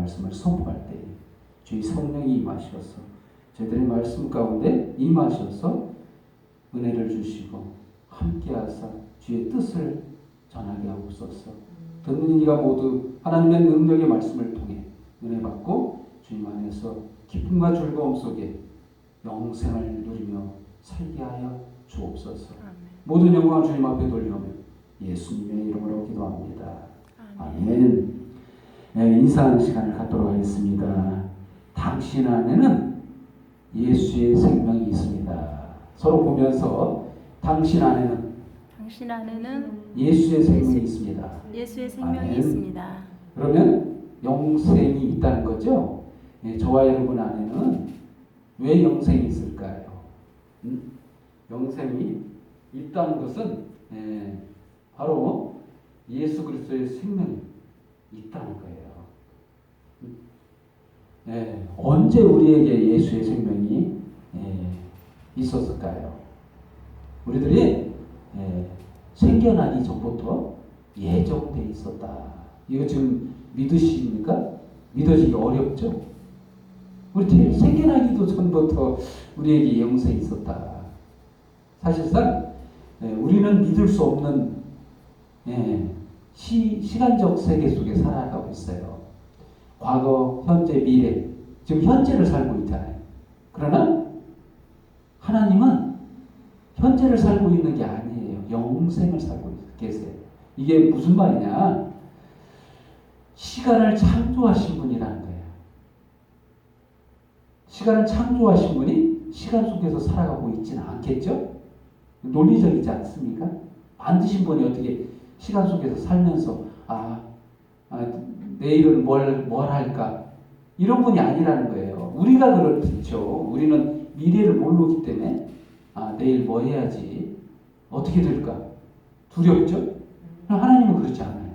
말씀을 선포할 때 주의 성령이 임하셔서 저희들의 말씀 가운데 임하셔서 은혜를 주시고 함께하사 주의 뜻을 전하게 하옵소서. 듣는 이가 모두 하나님의 능력의 말씀을 통해 은혜 받고 주님 안에서 기쁨과 즐거움 속에 영생을 누리며 살게 하여 주옵소서. 모든 영광을 주님 앞에 돌리오며 예수님의 이름으로 기도합니다. 아멘. 인사하는 시간을 갖도록 하겠습니다. 당신 안에는 예수의 생명이 있습니다. 서로 보면서 당신 안에는 예수의 생명이 있습니다. 예수의 생명이 아멘. 있습니다. 그러면 영생이 있다는 거죠. 저와 여러분 안에는 왜 영생이 있을까요? 영생이 있다는 것은 바로 예수 그리스도의 생명이 있다는 거예요. 언제 우리에게 예수의 생명이 있었을까요? 우리들이 생겨나기 전부터 예정돼 있었다. 이거 지금 믿으십니까? 믿어지기 어렵죠? 우리 생겨나기도 전부터 우리에게 영생이 있었다. 사실상 우리는 믿을 수 없는 시간적 세계 속에 살아가고 있어요. 과거, 현재, 미래, 지금 현재를 살고 있잖아요. 그러나 하나님은 현재를 살고 있는 게 아니에요. 영생을 살고 계세요. 이게 무슨 말이냐? 시간을 창조하신 분이라는 거예요. 시간을 창조하신 분이 시간 속에서 살아가고 있지는 않겠죠? 논리적이지 않습니까? 만드신 분이 어떻게 시간 속에서 살면서 내일은 뭘 할까? 이런 분이 아니라는 거예요. 우리가 그렇죠. 우리는 미래를 모르기 때문에 내일 뭐 해야지? 어떻게 될까? 두렵죠? 하나님은 그렇지 않아요.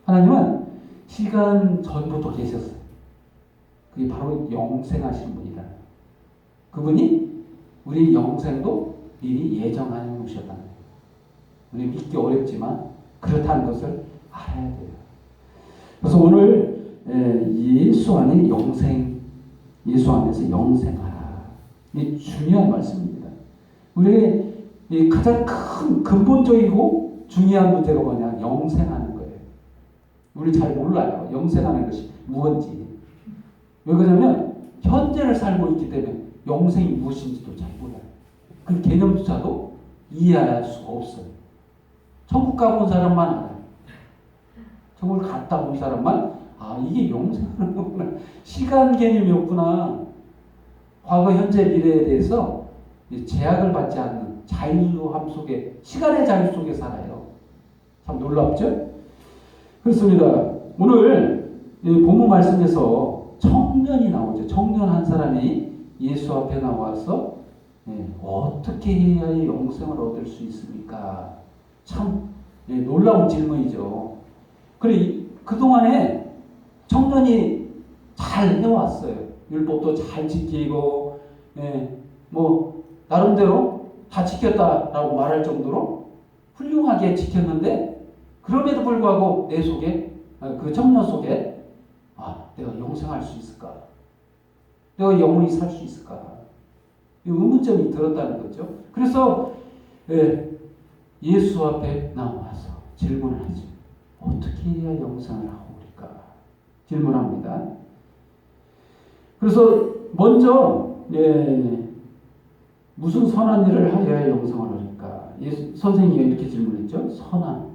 하나님은 시간 전부터 계셨어요. 그게 바로 영생하신 분이다. 그분이 우리 영생도 미리 예정해 놓으셨다는 거예요. 우리 믿기 어렵지만 그렇다는 것을 알아야 돼요. 그래서 오늘 예수 안에 예수 안에서 영생하라. 이 중요한 말씀입니다. 우리의 가장 큰 근본적이고 중요한 문제가 뭐냐? 영생하는 거예요. 우리 잘 몰라요. 영생하는 것이 무엇인지. 왜 그러냐면 현재를 살고 있기 때문에 영생이 무엇인지도 잘 몰라요. 그 개념조차도 이해할 수가 없어요. 천국 가본 사람만 알아요. 천국을 갔다 온 사람만 이게 영생하는 거구나. 시간 개념이 없구나. 과거, 현재, 미래에 대해서 제약을 받지 않는 자유함 속에, 시간의 자유 속에 살아요. 참 놀랍죠? 그렇습니다. 오늘 본문 말씀에서 청년이 나오죠. 청년 한 사람이 예수 앞에 나와서 어떻게 해야 영생을 얻을 수 있습니까? 참 놀라운 질문이죠. 그동안에 청년이 잘 해왔어요. 율법도 잘 지키고, 나름대로 다 지켰다라고 말할 정도로 훌륭하게 지켰는데, 그럼에도 불구하고 내 속에, 그 청년 속에, 내가 영생할 수 있을까? 내가 영원히 살 수 있을까? 이 의문점이 들었다는 거죠. 그래서, 예수 앞에 나와서 질문을 하죠. 어떻게 해야 영생을 하고 오릴까? 질문합니다. 그래서 먼저 무슨 선한 일을 하여야 영생을 얻을까? 선생님이 이렇게 질문했죠. 선한.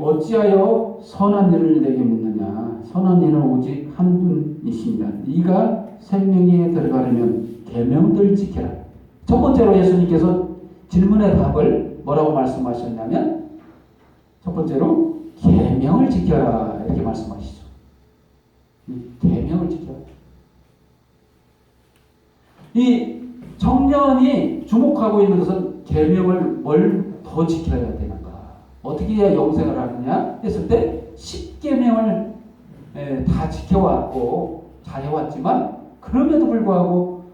어찌하여 선한 일을 내게 묻느냐? 선한 일은 오직 한 분이십니다. 네가 생명에 들어가려면 계명들 지켜라. 첫 번째로 예수님께서 질문의 답을 뭐라고 말씀하셨냐면, 첫 번째로 계명을 지켜라 이렇게 말씀하시죠. 계명을 지켜라. 이 청년이 주목하고 있는 것은 계명을 뭘 더 지켜야 되는가? 어떻게 해야 영생을 하느냐 했을 때 10계명을 다 지켜왔고 잘해왔지만 그럼에도 불구하고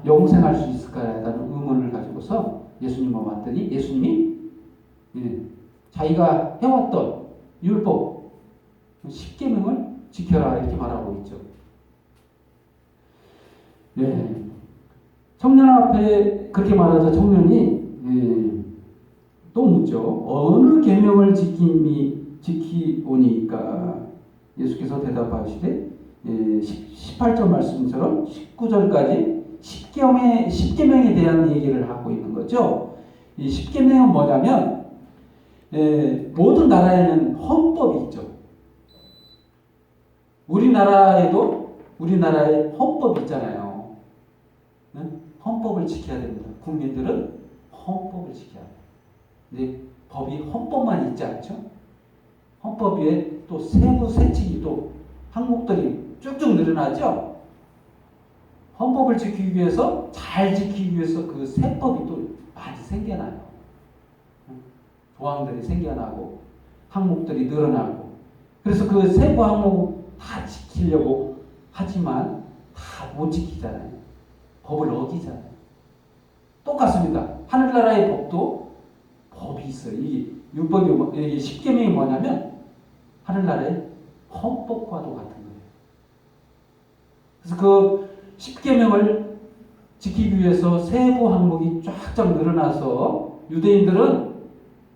영생할 수 있을까라는 의문을 가지고서 예수님을 왔더니 예수님이 자기가 해왔던 율법 십계명을 지켜라 이렇게 말하고 있죠. 예. 청년 앞에 그렇게 말하자 청년이 또 묻죠. 어느 계명을 지키오니까 예수께서 대답하시되 18절 말씀처럼 19절까지 십계명에 대한 얘기를 하고 있는 거죠. 이 십계명은 뭐냐면 모든 나라에는 헌법이 있죠. 우리나라에 헌법이 있잖아요. 헌법을 지켜야 됩니다. 국민들은 헌법을 지켜야 돼요. 근데 법이 헌법만 있지 않죠? 헌법 위에 또 세부 세칙이 또 항목들이 쭉쭉 늘어나죠? 헌법을 지키기 위해서, 잘 지키기 위해서 그 세법이 또 많이 생겨나요. 조항들이 생겨나고 항목들이 늘어나고, 그래서 그 세부 항목 다 지키려고 하지만 다 못 지키잖아요. 법을 어기잖아요. 똑같습니다. 하늘나라의 법도 법이 있어요. 이 율법이, 십계명이 뭐냐면 하늘나라의 헌법과도 같은 거예요. 그래서 그 십계명을 지키기 위해서 세부 항목이 쫙쫙 늘어나서 유대인들은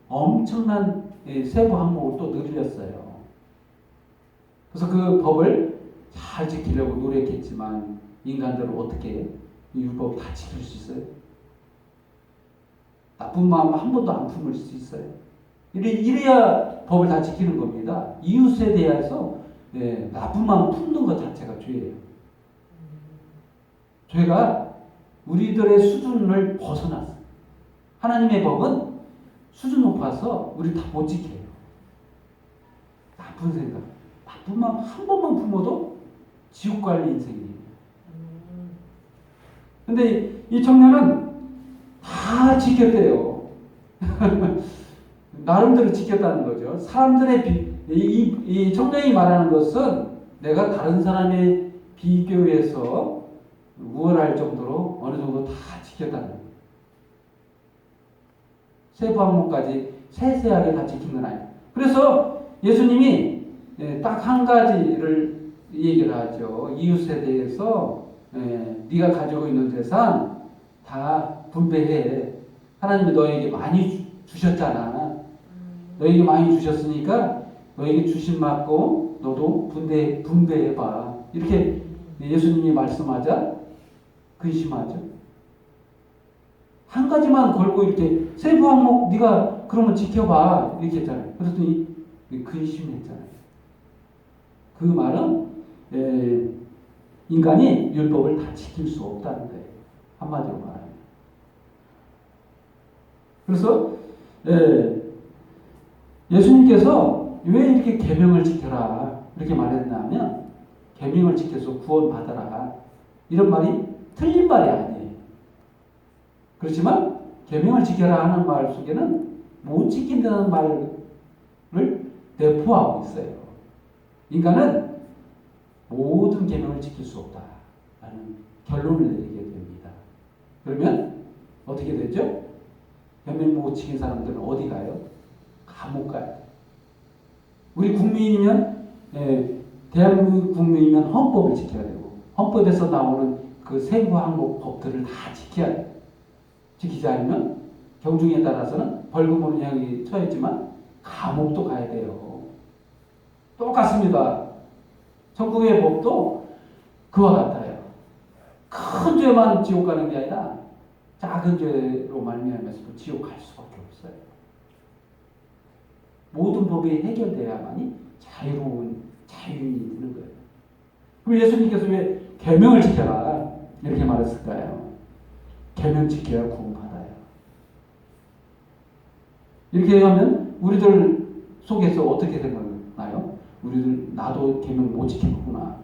엄청난 세부 항목을 또 늘렸어요. 그래서 그 법을 잘 지키려고 노력했지만 인간들은 어떻게 이 율법을 다 지킬 수 있어요? 나쁜 마음 한 번도 안 품을 수 있어요. 이래야 법을 다 지키는 겁니다. 이웃에 대해서 나쁜 마음 품는 것 자체가 죄예요. 죄가 우리들의 수준을 벗어났어요. 하나님의 법은 수준 높아서 우리 다 못 지켜요. 나쁜 생각, 나쁜 마음 한 번만 품어도 지옥 갈 인생이에요. 근데 이 청년은 다 지켰대요. 나름대로 지켰다는 거죠. 사람들의 이 청년이 말하는 것은 내가 다른 사람의 비교해서 우월할 정도로 어느 정도 다 지켰다는 거예요. 세부 항목까지 세세하게 다 지킨 건 아니에요. 그래서 예수님이 딱 한 가지를 얘기를 하죠. 이웃에 대해서 네가 가지고 있는 재산 다 분배해. 하나님이 너에게 많이 주셨잖아. 너에게 많이 주셨으니까 너에게 주신 만큼 너도 분배해봐. 이렇게 예수님이 말씀하자 근심하죠. 한 가지만 걸고 이렇게 세부 항목 네가 그러면 지켜봐 이렇게 했잖아요. 그랬더니 근심했잖아요. 그 말은 인간이 율법을 다 지킬 수 없다는 거예요. 한마디로 말하면. 그래서 예수님께서 왜 이렇게 계명을 지켜라 이렇게 말했냐면 계명을 지켜서 구원받아라 이런 말이 틀린 말이 아니에요. 그렇지만 계명을 지켜라 하는 말 속에는 못 지킨다는 말을 내포하고 있어요. 인간은 모든 계명을 지킬 수 없다라는 결론을 내리게 됩니다. 그러면 어떻게 되죠? 계명 못 지킨 사람들은 어디 가요? 감옥 가요. 우리 국민이면 대한민국 국민이면 헌법을 지켜야 되고 헌법에서 나오는 그 세부 항목 법들을 다 지켜야 돼요. 지키지 않으면 경중에 따라서는 벌금 형이 처했지만 감옥도 가야 돼요. 똑같습니다. 천국의 법도 그와 같아요. 큰 죄만 지옥 가는 게 아니라 작은 죄로 말미암아서도 지옥 갈 수밖에 없어요. 모든 법이 해결돼야만이 자유인이 되는 거예요. 그럼 예수님께서 왜 계명을 지켜라 이렇게 말했을까요? 계명 지켜야 구원받아요. 이렇게 하면 우리들 속에서 어떻게 생각나요? 우리들 나도 계명 못 지키겠구나.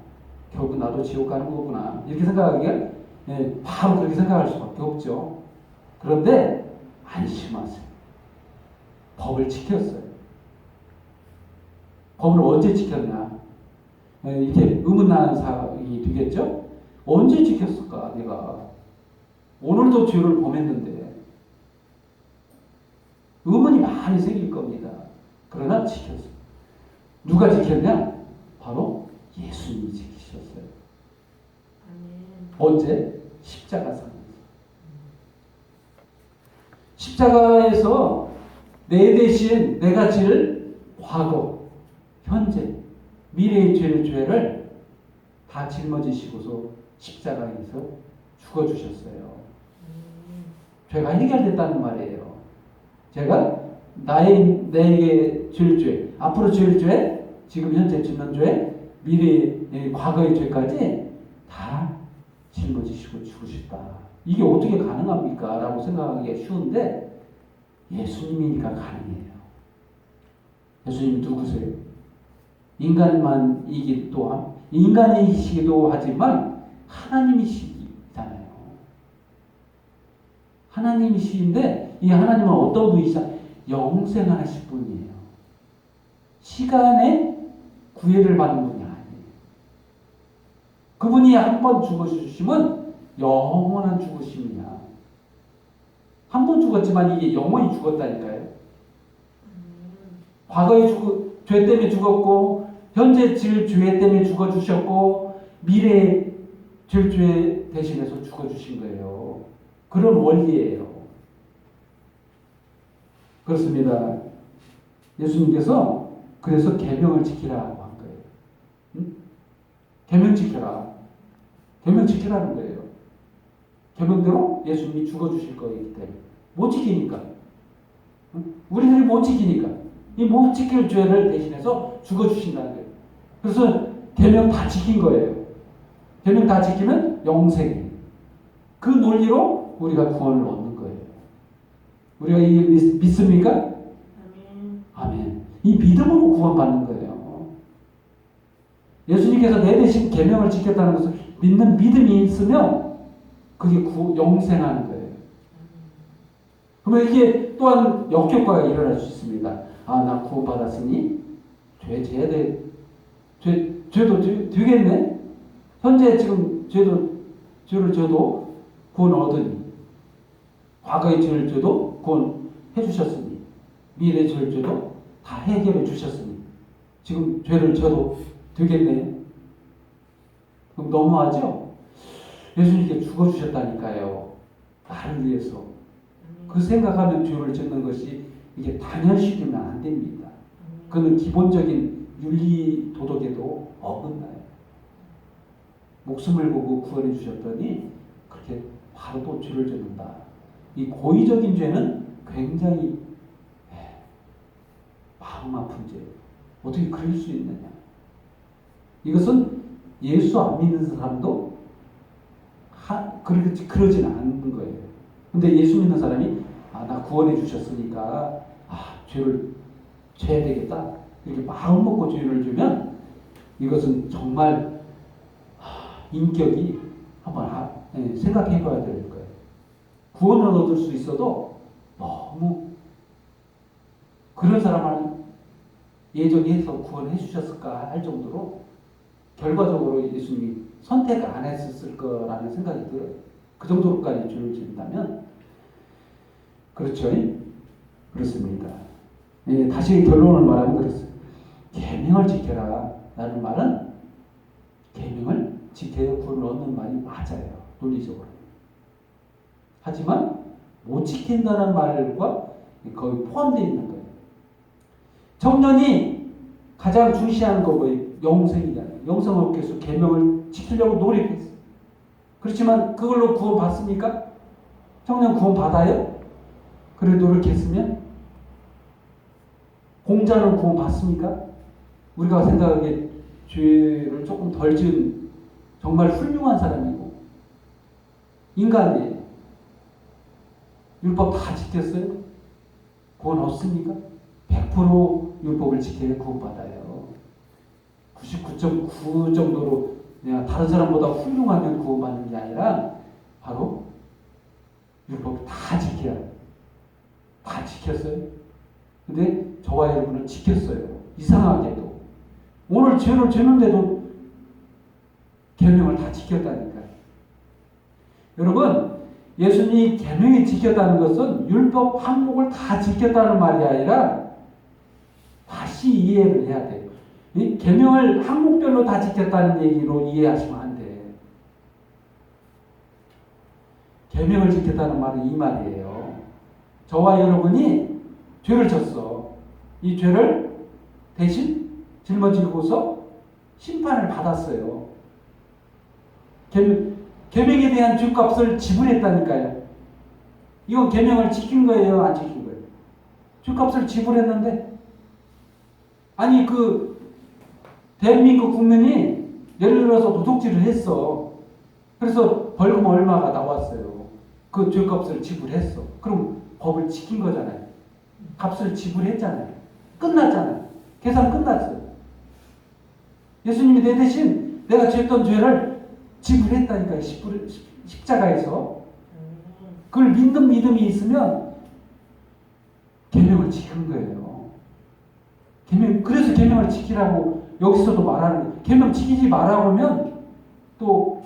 결국 나도 지옥 가는 거구나. 이렇게 생각하기에 바로 그렇게 생각할 수밖에 없죠. 그런데 안심하세요. 법을 지켰어요. 법을 언제 지켰냐? 이렇게 의문나는 사람이 되겠죠? 언제 지켰을까 내가? 오늘도 죄를 범했는데 의문이 많이 생길 겁니다. 그러나 지켰어요. 누가 지켰냐? 바로 예수님이 지키셨어요. 아멘. 언제? 십자가상에서. 십자가에서 내 대신 내가 질 과거, 현재, 미래의 죄를 다 짊어지시고서 십자가에서 죽어주셨어요. 죄가 해결됐다는 말이에요. 제가 내게 질 죄, 앞으로 질 죄, 지금 현재 짓는 죄, 미래의 과거의 죄까지 다 짊어지시고 죽으셨다. 이게 어떻게 가능합니까? 라고 생각하기가 쉬운데 예수님이니까 가능해요. 예수님 누구세요? 인간이시기도 하지만 하나님이시잖아요. 하나님이시인데 이 하나님은 어떤 분이시냐? 영생하신 분이에요. 시간에 구애를 받는 분이 아니에요. 그분이 한 번 죽어주시면 영원한 죽으심이야. 한 번 죽었지만 이게 영원히 죽었다니까요. 과거에 죄 때문에 죽었고 현재 질 죄 때문에 죽어주셨고 미래에 질 죄 대신해서 죽어주신 거예요. 그런 원리예요. 그렇습니다. 예수님께서 그래서 계명을 지키라고 한 거예요. 응? 계명 지켜라. 계명 지키라는 거예요. 계명대로 예수님이 죽어주실 거이기 때문에 못 지키니까. 응? 우리들이 못 지키니까 이 못 지킬 죄를 대신해서 죽어주신다는 거예요. 그래서 계명 다 지킨 거예요. 계명 다 지키면 영생이에요. 그 논리로 우리가 구원을 얻는 거예요. 우리가 이 믿습니까? 아멘. 아멘. 이 믿음으로 구원받는 거예요. 예수님께서 내 대신 계명을 지켰다는 것을 믿는 믿음이 있으면 그게 영생하는 거예요. 그러면 이게 또한 역효과가 일어날 수 있습니다. 아, 나 구원받았으니 죄도 되겠네. 현재 지금 죄를 져도 구원 얻으니 과거의 죄를 져도 구원 해주셨으니 미래의 죄를 져도 다 해결해 주셨으니 지금 죄를 져도 되겠네. 그럼 너무하죠? 예수님께 죽어주셨다니까요. 나를 위해서. 그 생각하면 죄를 짓는 것이 이게 당연시되면 안 됩니다. 그는 기본적인 윤리 도덕에도 어긋나요. 목숨을 보고 구원해 주셨더니 그렇게 바로 또 죄를 짓는다. 이 고의적인 죄는 굉장히 마음 아픈 죄예요. 어떻게 그럴 수 있느냐. 이것은 예수 안 믿는 사람도 그러진 않는 거예요. 근데 예수 믿는 사람이 나 구원해 주셨으니까 죄를 져야 되겠다. 이렇게 마음 먹고 죄를 주면 이것은 정말 인격이 한번 생각해 봐야 될 거예요. 구원을 얻을 수 있어도 너무 그런 사람을 예정해서 구원해 주셨을까 할 정도로 결과적으로 예수님이 선택 안 했을 거라는 생각이 들어요. 그 정도로까지 죄를 짓는다면 그렇죠? 그렇습니다. 다시 결론을 말하면 그렇습니다. 계명을 지켜라 라는 말은 계명을 지켜야 구원을 얻는 말이 맞아요. 논리적으로. 하지만 못 지킨다는 말과 거의 포함되어 있는 거예요. 청년이 가장 중시하는 거 뭐예요? 영생이잖아요. 영생을 얻기 위해서 계명을 지키려고 노력했어요. 그렇지만 그걸로 구원 받습니까? 청년 구원 받아요? 그래 노력했으면? 공자는 구원 받습니까? 우리가 생각하기에 죄를 조금 덜 지은 정말 훌륭한 사람이고 인간이에요. 율법 다 지켰어요? 구원 없습니까? 100% 율법을 지켜야 구원받아요. 99.9 정도로 내가 다른 사람보다 훌륭하면 구원받는 게 아니라 바로 율법을 다 지켜야 다 지켰어요. 근데 저와 여러분은 지켰어요. 이상하게도 오늘 죄를 지는데도 계명을 다 지켰다니까요. 여러분 예수님이 계명이 지켰다는 것은 율법 항목을 다 지켰다는 말이 아니라 다시 이해를 해야 돼요. 이 계명을 항목별로 다 지켰다는 얘기로 이해하시면 안 돼. 계명을 지켰다는 말은 이 말이에요. 저와 여러분이 죄를 졌어. 이 죄를 대신 짊어지고서 심판을 받았어요. 계명에 대한 죄값을 지불했다니까요. 이건 계명을 지킨 거예요, 안 지킨 거예요? 죄값을 지불했는데, 아니 대한민국 국민이 예를 들어서 도둑질을 했어. 그래서 벌금 얼마가 나왔어요. 그 죄값을 지불했어. 그럼 법을 지킨 거잖아요. 값을 지불했잖아요. 끝났잖아요. 계산 끝났어요. 예수님이 내 대신 내가 지었던 죄를 지불했다니까요. 십자가에서. 그걸 믿는 믿음이 있으면 계명을 지킨 거예요. 그래서 계명을 지키라고 여기서도 말하는 거예요. 계명 지키지 말라고 하면 또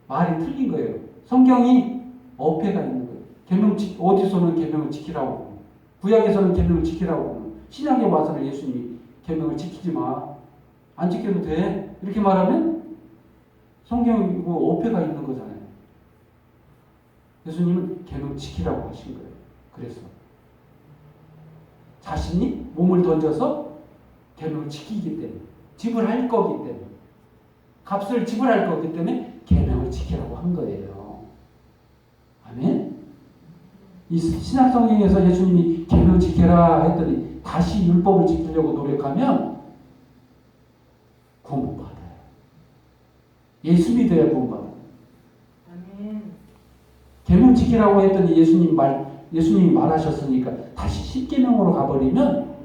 말이 틀린 거예요. 성경이 어폐가 있는 거예요. 어디서는 계명을 지키라고 하고, 구약에서는 계명을 지키라고 하고, 신약에 와서는 예수님이 계명을 지키지 마. 안 지켜도 돼. 이렇게 말하면 성경이고 어폐가 있는 거잖아요. 예수님은 계명 지키라고 하신 거예요. 그래서 자신이 몸을 던져서 계명을 지키기 때문에, 지불할 거기 때문에, 값을 지불할 거기 때문에 계명을 지키라고 한 거예요. 아멘. 이 신약성경에서 예수님이 계명 지켜라 했더니 다시 율법을 지키려고 노력하면 구원 못 받아요. 예수 믿어야 구원 받아요. 아멘. 계명 지키라고 했더니 예수님이 말하셨으니까 다시 십계명으로 가버리면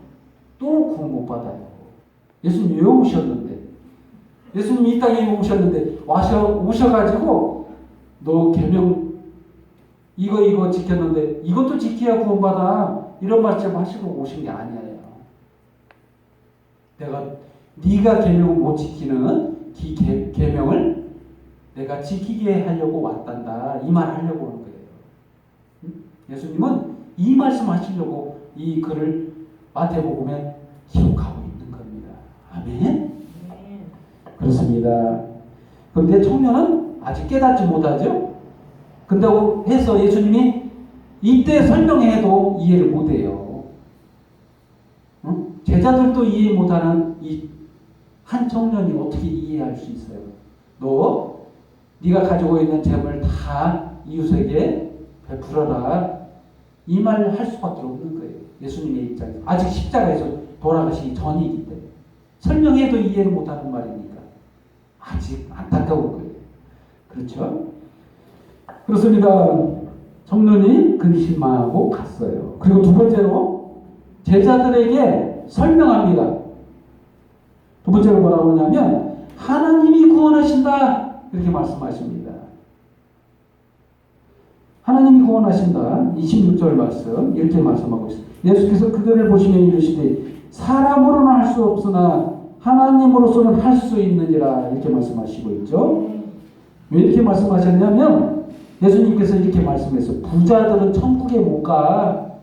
또 구원 못 받아요. 예수님 왜 오셨는데? 예수님이 이 땅에 오셨는데 오셔가지고 너 계명 이거 지켰는데 이것도 지켜야 구원받아, 이런 말씀 하시고 오신 게 아니에요. 네가 계명을 못 지키는 계명을 내가 지키게 하려고 왔단다, 이 말 하려고 하는 거예요. 예수님은 이 말씀 하시려고 이 글을 마태복음에 기록하고 있는 겁니다. 아멘. 그렇습니다. 그런데 청년은 아직 깨닫지 못하죠. 근다고 해서 예수님이 이때 설명해도 이해를 못해요. 응? 제자들도 이해 못하는 이 한 청년이 어떻게 이해할 수 있어요? 네가 가지고 있는 재물 다 이웃에게 베풀어라, 이 말을 할 수밖에 없는 거예요. 예수님의 입장에서 아직 십자가에서 돌아가시기 전이기 때문에 설명해도 이해를 못하는 말이니까 아직 안타까운 거예요. 그렇죠? 그렇습니다. 청년이 근심하고 갔어요. 그리고 두 번째로 제자들에게 설명합니다. 두 번째로 뭐라고 하냐면 하나님이 구원하신다, 이렇게 말씀하십니다. 하나님이 구원하신다. 26절 말씀 이렇게 말씀하고 있습니다. 예수께서 그들을 보시며 이르시되 사람으로는 할 수 없으나 하나님으로서는 할 수 있느니라, 이렇게 말씀하시고 있죠. 왜 이렇게 말씀하셨냐면 예수님께서 이렇게 말씀했어요. 부자들은 천국에 못 가.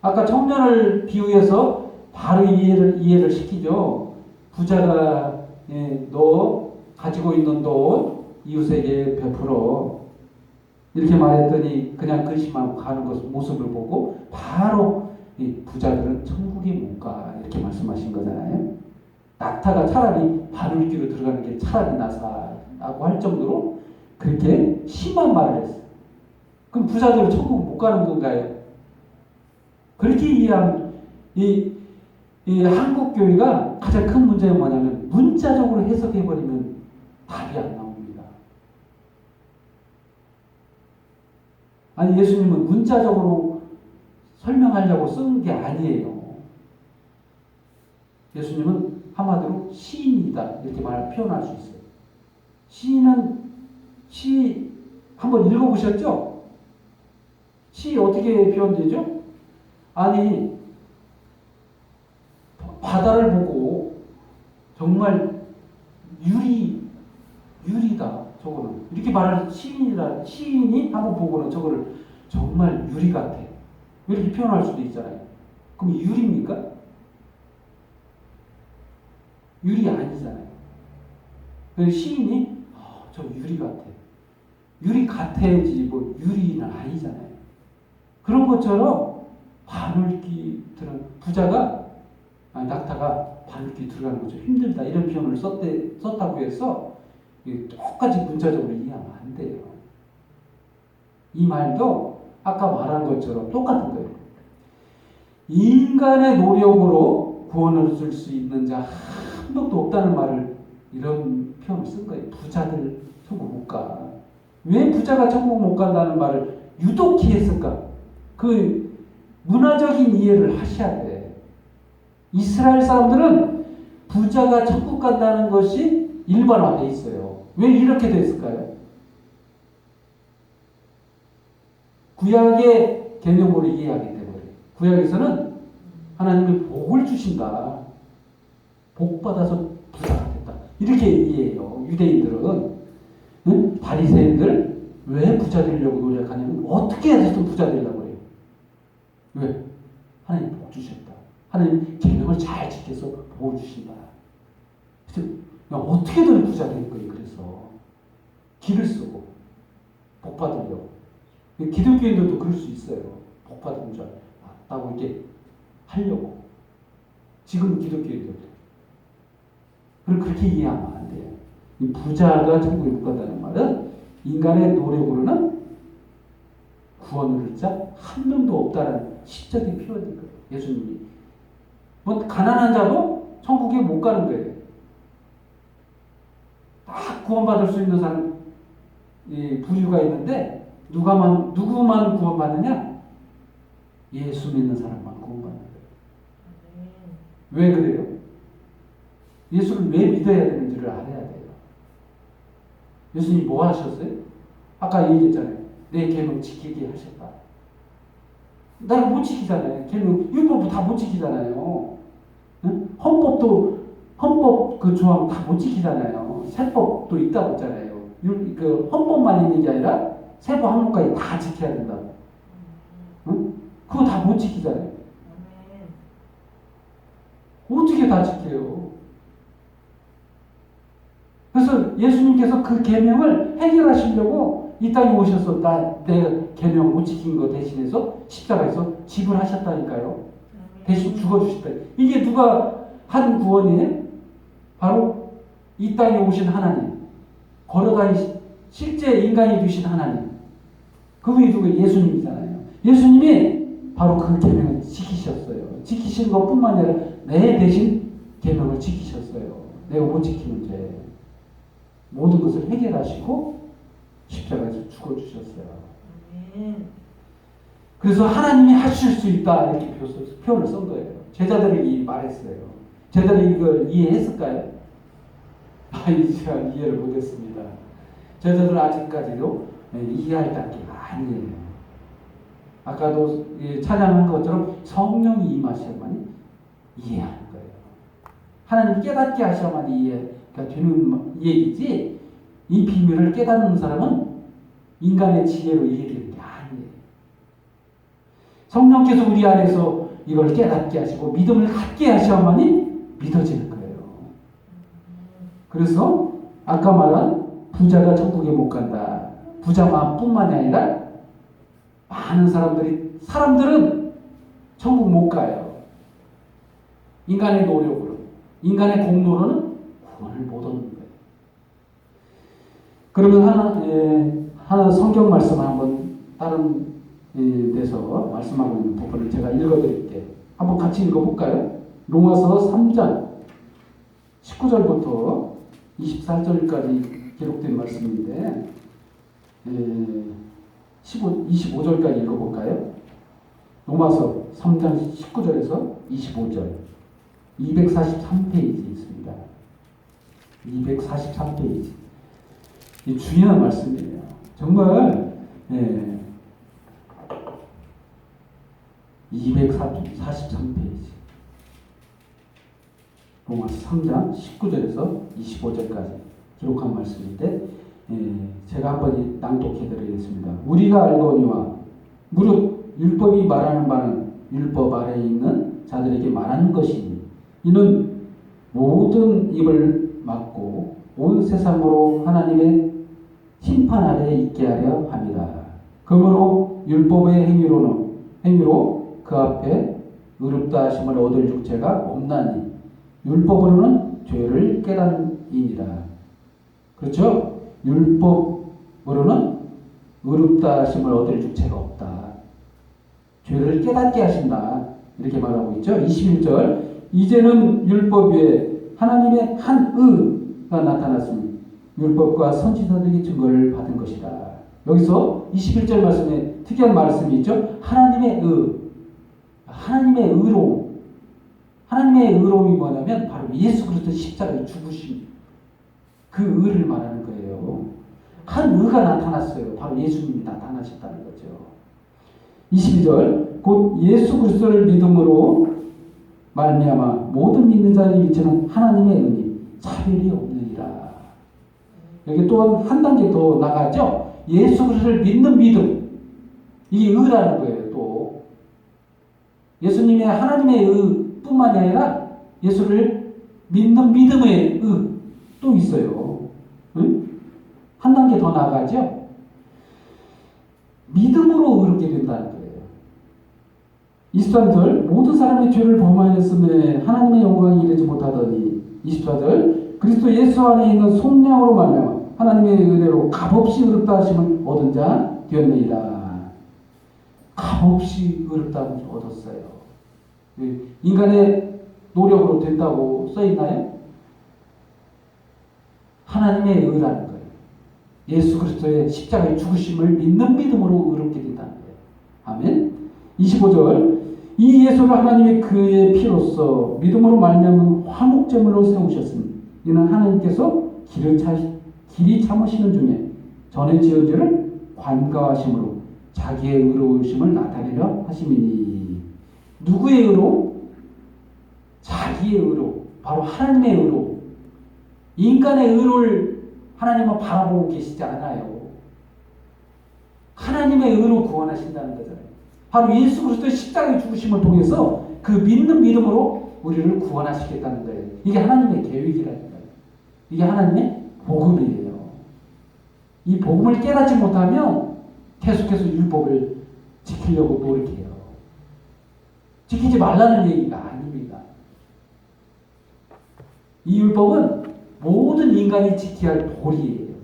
아까 청년을 비유해서 바로 이해를 시키죠. 부자가 너 가지고 있는 돈 이웃에게 베풀어, 이렇게 말했더니 그냥 근심하고 가는 모습을 보고 바로 이 부자들은 천국에 못 가, 이렇게 말씀하신 거잖아요. 낙타가 차라리 바늘귀로 들어가는 게 차라리 나사라고 할 정도로 그렇게 심한 말을 했어요. 그럼 부자들은 천국 못 가는 건가요? 그렇게 이해하면 이 한국 교회가 가장 큰 문제가 뭐냐면 문자적으로 해석해버리면 답이 안 나옵니다. 아니, 예수님은 문자적으로 설명하려고 쓴 게 아니에요. 예수님은 한마디로 시인이다, 이렇게 표현할 수 있어요. 시 한번 읽어보셨죠? 시 어떻게 표현되죠? 아니, 바다를 보고 정말 유리다 저거는, 이렇게 말하는 시인이 한번 보고는 저거를 정말 유리 같아, 이렇게 표현할 수도 있잖아요. 그럼 유리입니까? 유리 아니잖아요. 그래서 시인이 저 유리 같아. 유리 같아야지 뭐 유리는 아니잖아요. 그런 것처럼 바늘기 들은 부자가 낙타가 바늘기 들어가는 거죠. 힘들다 이런 표현을 썼다고 해서 똑같이 문자적으로 이해하면 안 돼요. 이 말도 아까 말한 것처럼 똑같은 거예요. 인간의 노력으로 구원을 줄 수 있는 자 한 명도 없다는 말을 이런 표현을 쓴 거예요. 부자들 천국 못 가. 왜 부자가 천국 못 간다는 말을 유독히 했을까? 그 문화적인 이해를 하셔야 돼. 이스라엘 사람들은 부자가 천국 간다는 것이 일반화되어 있어요. 왜 이렇게 됐을까요? 구약의 개념으로 이해하기 때문에. 구약에서는 하나님이 복을 주신다. 복 받아서 부자가 됐다. 이렇게 이해해요. 유대인들은. 응? 바리새인들 왜 부자 되려고 노력하냐면 어떻게 해서든 부자 되려고 해요. 왜? 하나님 복 주셨다. 하나님 계명을 잘 지켜서 복을 주신다. 그래서 어떻게든 부자 될 거예요. 그래서 길을 쓰고 복 받으려고. 기독교인들도 그럴 수 있어요. 복 받은 줄 알았다고 이렇게 하려고. 지금 기독교인들. 그럼 그렇게 이해하면 안 돼요. 이 부자가 천국에 못 간다는 말은 인간의 노력으로는 구원을 얻을 자 한 명도 없다라는 시적인 표현인 거예요. 예수님이. 뭐 가난한 자도 천국에 못 가는 거예요. 딱 구원받을 수 있는 사람 부류가 있는데 누구만 구원받느냐? 예수 믿는 사람만 구원받는 거예요. 왜 그래요? 예수를 왜 믿어야 되는지를 알아야 돼요. 예수님이 뭐 하셨어요? 아까 얘기했잖아요. 내 계명 지키게 하셨다. 나는 못 지키잖아요. 계명, 율법도 다 못 지키잖아요. 응? 헌법 그 조항 다 못 지키잖아요. 세법도 있다고 했잖아요. 그 헌법만 있는 게 아니라 세법 항목까지 다 지켜야 된다고. 응? 그거 다 못 지키잖아요. 어떻게 다 지켜요? 그래서 예수님께서 그 계명을 해결하시려고 이 땅에 오셔서 내 계명 못 지킨 거 대신해서 십자가에서 지불하셨다니까요. 대신 죽어주셨다. 이게 누가 한 구원이에요? 바로 이 땅에 오신 하나님. 걸어다니신 실제 인간이 되신 하나님. 그분이 누구예요? 예수님이잖아요. 예수님이 바로 그 계명을 지키셨어요. 지키신 것뿐만 아니라 내 대신 계명을 지키셨어요. 내가 못 지키는 죄. 모든 것을 해결하시고 십자가에서 죽어주셨어요. 그래서 하나님이 하실 수 있다 이렇게 표현을 쓴 거예요. 제자들에게 말했어요. 제자들이 이걸 이해했을까요? 이해를 못했습니다. 제자들은 아직까지도 이해할 단계가 아니에요. 아까도 찬양한 것처럼 성령이 임하셔야만 이해하는 거예요. 하나님 깨닫게 하셔야만 이해가 되는 얘기지, 이 비밀을 깨닫는 사람은 인간의 지혜로 이해되는 게 아니에요. 성령께서 우리 안에서 이걸 깨닫게 하시고 믿음을 갖게 하셔야만이 믿어지는 거예요. 그래서 아까 말한 부자가 천국에 못 간다. 부자만뿐만이 아니라 많은 사람들은 천국 못 가요. 인간의 노력으로, 인간의 공로로는 구원을 못 얻는 거예요. 그러면 하나 성경 말씀을 한번 다른 데서 말씀하고 있는 부분을 제가 읽어드릴게요. 한번 같이 읽어볼까요? 로마서 3장 19절부터 24절까지 기록된 말씀인데 25절까지 읽어볼까요? 로마서 3장 19절에서 25절 243페이지 있습니다. 243페이지. 이 중요한 말씀이에요. 정말 243페이지. 로마서 3장 19절에서 25절까지 기록한 말씀인데 제가 한번 낭독해 드리겠습니다. 우리가 알거니와 무릇 율법이 말하는 바는 율법 아래에 있는 자들에게 말하는 것이니 이는 모든 모든 입을 막고 온 세상으로 하나님의 심판 아래에 있게 하려 합니다. 그러므로 율법의 행위로 그 앞에 의롭다 하심을 얻을 육체가 없나니 율법으로는 죄를 깨달음이니라. 그렇죠? 율법으로는 의롭다 하심을 얻을 육체가 없다. 죄를 깨닫게 하신다. 이렇게 말하고 있죠. 21절 이제는 율법 위에 하나님의 한 의가 나타났으니 율법과 선지자들이 증거를 받은 것이다. 여기서 21절 말씀에 특이한 말씀이 있죠. 하나님의 의, 하나님의 의로움. 하나님의 의로움이 뭐냐면 바로 예수 그리스도 십자가에 죽으신 그 의를 말하는 거예요. 한 의가 나타났어요. 바로 예수님이 나타나셨다는 거죠. 22절 곧 예수 그리스도를 믿음으로 말미암아 모든 믿는 자의 위치는 하나님의 은이 차별이 없느니라. 여기 또 한 단계 더 나가죠. 예수 그리스도를 믿는 믿음. 이게 의라는 거예요. 또 예수님의 하나님의 의뿐만이 아니라 예수를 믿는 믿음의 의 또 있어요. 응? 한 단계 더 나가죠. 믿음으로 의롭게 된다는 거예요. 23절 모든 사람의 죄를 범하였음에 하나님의 영광이 이르지 못하더니 24절 그리스도 예수 안에 있는 속량으로 말미암아 하나님의 은혜로 값없이 의롭다 하심을 얻은 자 되었느니라. 값없이 의롭다함을 얻었어요. 인간의 노력으로 된다고 써있나요? 하나님의 의라는 거예요. 예수 그리스도의 십자가의 죽으심을 믿는 믿음으로 의롭게 된다는 거예요. 아멘. 25절 이 예수를 하나님이 그의 피로써 믿음으로 말미암은 화목제물로 세우셨으니 이는 하나님께서 길이 참으시는 중에 전에 지은 죄를 관가하심으로 자기의 의로우심을 나타내려 하심이니. 누구의 의로? 자기의 의로. 바로 하나님의 의로. 인간의 의로를 하나님은 바라보고 계시지 않아요. 하나님의 의로 구원하신다는 거잖아요. 바로 예수 그리스도의 십자가의 죽으심을 통해서 그 믿는 믿음으로 우리를 구원하시겠다는 거예요. 이게 하나님의 계획이라는 거예요. 이게 하나님의 복음이에요. 이 복음을 깨닫지 못하면 계속해서 율법을 지키려고 노력해요. 지키지 말라는 얘기가 아닙니다. 이 율법은 모든 인간이 지켜야 할 도리예요.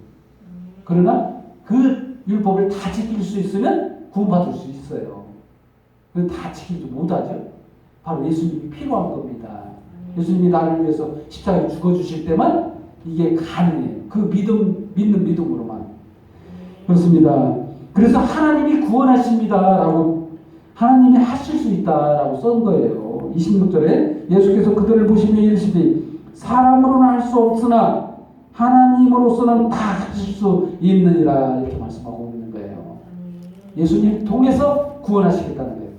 그러나 그 율법을 다 지킬 수 있으면 구원받을 수 있어요. 다 지키지 못하죠. 바로 예수님이 필요한 겁니다. 예수님이 나를 위해서 십자가에 죽어주실 때만 이게 가능해요. 그 믿는 믿음으로만. 그렇습니다. 그래서 하나님이 구원하십니다라고 하나님이 하실 수 있다라고 쓴 거예요. 26절에 예수께서 그들을 보시며 이르시되 사람으로는 할 수 없으나 하나님으로서는 다 하실 수 있느니라 이렇게 말씀하고 있는 거예요. 예수님 통해서 구원하시겠다는 거예요.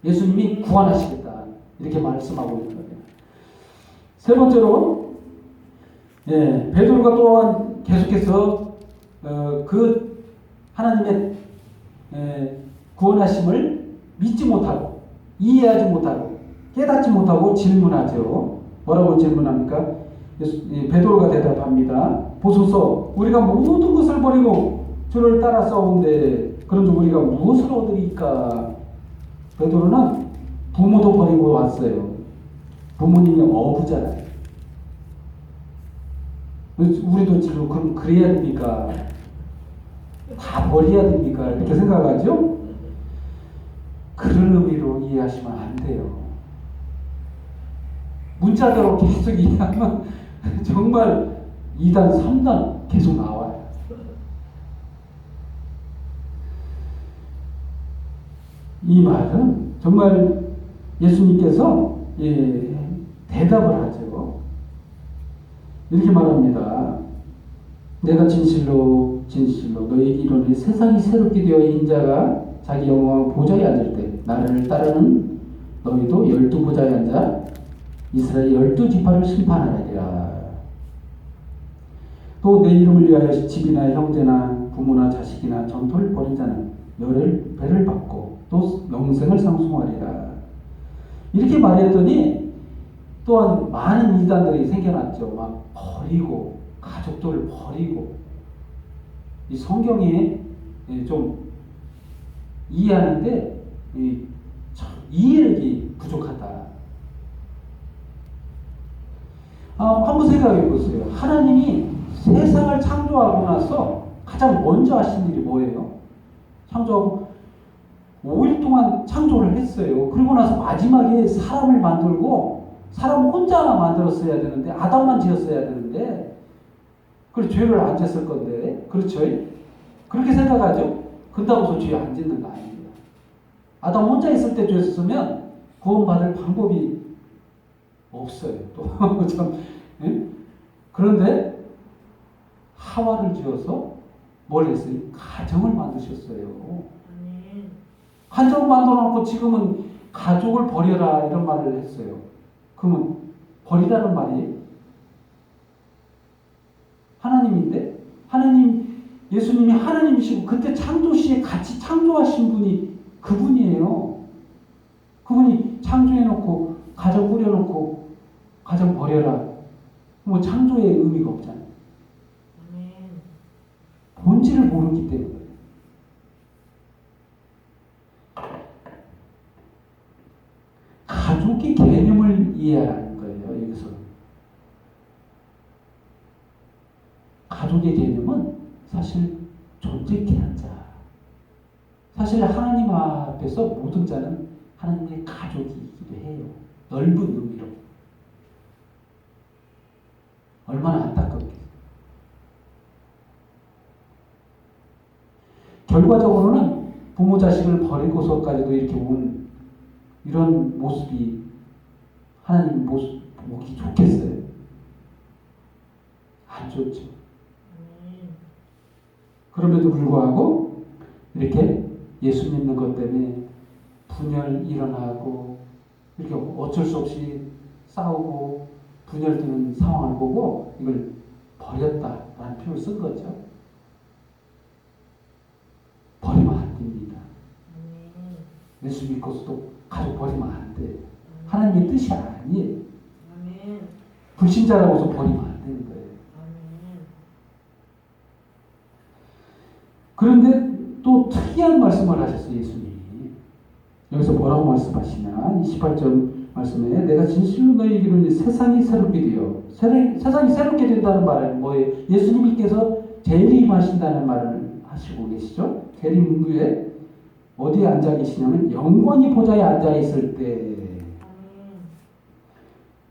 예수님이 구원하시겠다 이렇게 말씀하고 있는 거예요. 세 번째로 베드로가 또한 계속해서 그 하나님의 구원하심을 믿지 못하고 이해하지 못하고 깨닫지 못하고 질문하죠. 뭐라고 질문합니까? 베드로가 대답합니다. 보소서 우리가 모든 것을 버리고 주를 따라 싸운데 그런즉 우리가 무엇을 얻으리까? 베드로는 부모도 버리고 왔어요. 부모님이 어부잖아요. 우리도 지금 그럼 그래야 됩니까? 다 버려야 됩니까? 이렇게 생각하죠? 그런 의미로 이해하시면 안 돼요. 문자대로 계속 이해하면 정말 2단, 3단 계속 나와요. 이 말은 정말 예수님께서 대답을 하죠. 이렇게 말합니다. 내가 진실로 너희에게 이르노니 세상이 새롭게 되어 인자가 자기 영광 보좌에 앉을 때 나를 따르는 너희도 12보좌에 앉아 이스라엘 12지파를 심판하리라. 또 내 이름을 위하여 집이나 형제나 부모나 자식이나 전토를 벌인 자는 열을 배를 받고 또 영생을 상속하리라. 이렇게 말했더니 또한 많은 이단들이 생겨났죠. 막 버리고 가족들을 버리고 이 성경에 좀 이해하는데 참 이해력이 부족하다. 한번 생각해 보세요. 하나님이 세상을 창조하고 나서 가장 먼저 하신 일이 뭐예요? 창조하고 5일 동안 창조를 했어요. 그리고 나서 마지막에 사람을 만들고 사람 혼자 만들었어야 되는데 아담만 지었어야 되는데 그리고 죄를 안 졌을 건데 그렇죠? 그렇게 생각하죠? 그렇다고 해서 죄 안 짓는 거 아닙니다. 아담 혼자 있을 때 죄 썼으면 구원받을 방법이 없어요. 또 참, 예? 그런데 하와를 지어서 뭘 했어요? 가정을 만드셨어요. 아멘. 가정을 만들어 놓고 지금은 가족을 버려라 이런 말을 했어요. 그러면 버리라는 말이 하나님인데 예수님이 하나님이시고 그때 창조 시에 같이 창조하신 분이 그분이에요. 그분이 창조해놓고 가정 꾸려놓고 가정 버려라. 뭐 창조의 의미가 없잖아요. 아멘. 본질을 모르기 때문에. 가족의 개념을 이해하라는 거예요. 여기서 가족의 개념은 사실 존재케 한 자. 사실 하나님 앞에서 모든 자는 하나님의 가족이기도 해요. 넓은 의미로. 얼마나 안타깝게. 결과적으로는 부모 자식을 버리고서까지도 이렇게 온 이런 모습이 하나님 모습 보기 좋겠어요? 안 좋죠. 그럼에도 불구하고 이렇게 예수 믿는 것 때문에 분열 일어나고 이렇게 어쩔 수 없이 싸우고 분열되는 상황을 보고 이걸 버렸다라는 표현을 쓴 거죠. 버리면 안 됩니다. 예수 믿고서도 가족 버리면 안 돼. 하나님의 뜻이 아니에요. 불신자라고서 버리면 안 되는 거예요. 그런데 또 특이한 말씀을 하셨어요. 예수님이. 여기서 뭐라고 말씀하시냐. 28절 말씀에 내가 진실로 너희에게 이르노니 세상이 새롭게 되어 세상이 새롭게 된다는 말은 뭐예요? 예수님께서 재림하신다는 말을 하시고 계시죠. 재림 후에 어디에 앉아 계시냐면 영광의 보좌에 앉아 있을 때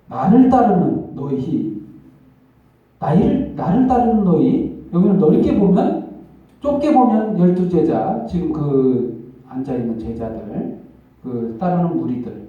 나를 따르는 너희 나를 따르는 너희 여기는 넓게 보면 좁게 보면 12제자 지금 그 앉아있는 제자들 그 따르는 무리들